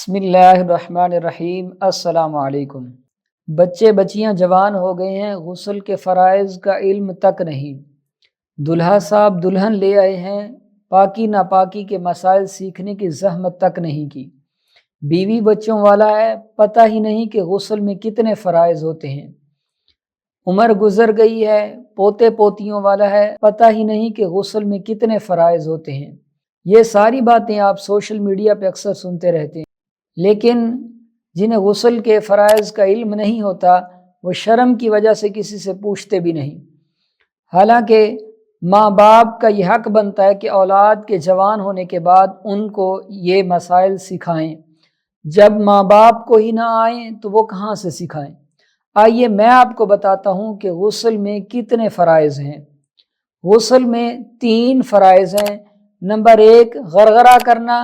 بسم اللہ الرحمن الرحیم۔ السلام علیکم۔ بچے بچیاں جوان ہو گئے ہیں، غسل کے فرائض کا علم تک نہیں۔ دلہا صاحب دلہن لے آئے ہیں، پاکی ناپاکی کے مسائل سیکھنے کی زحمت تک نہیں کی۔ بیوی بچوں والا ہے، پتہ ہی نہیں کہ غسل میں کتنے فرائض ہوتے ہیں۔ عمر گزر گئی ہے، پوتے پوتیوں والا ہے، پتہ ہی نہیں کہ غسل میں کتنے فرائض ہوتے ہیں۔ یہ ساری باتیں آپ سوشل میڈیا پہ اکثر سنتے رہتے ہیں، لیکن جنہیں غسل کے فرائض کا علم نہیں ہوتا وہ شرم کی وجہ سے کسی سے پوچھتے بھی نہیں۔ حالانکہ ماں باپ کا یہ حق بنتا ہے کہ اولاد کے جوان ہونے کے بعد ان کو یہ مسائل سکھائیں۔ جب ماں باپ کو ہی نہ آئیں تو وہ کہاں سے سکھائیں؟ آئیے میں آپ کو بتاتا ہوں کہ غسل میں کتنے فرائض ہیں۔ غسل میں 3 فرائض ہیں۔ نمبر 1 غرغرہ کرنا،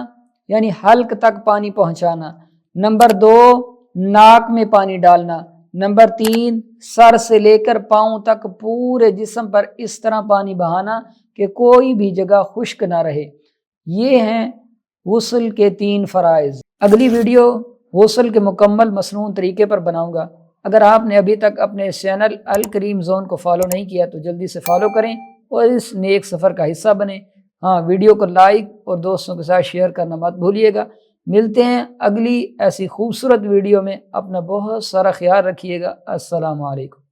یعنی حلق تک پانی پہنچانا۔ نمبر 2 ناک میں پانی ڈالنا۔ نمبر 3 سر سے لے کر پاؤں تک پورے جسم پر اس طرح پانی بہانا کہ کوئی بھی جگہ خشک نہ رہے۔ یہ ہیں غسل کے 3 فرائض۔ اگلی ویڈیو غسل کے مکمل مسنون طریقے پر بناؤں گا۔ اگر آپ نے ابھی تک اپنے چینل الکریم زون کو فالو نہیں کیا تو جلدی سے فالو کریں اور اس نیک سفر کا حصہ بنیں۔ ہاں، ویڈیو کو لائک اور دوستوں کے ساتھ شیئر کرنا مت بھولیے گا۔ ملتے ہیں اگلی ایسی خوبصورت ویڈیو میں۔ اپنا بہت سارا خیال رکھیے گا۔ السلام علیکم۔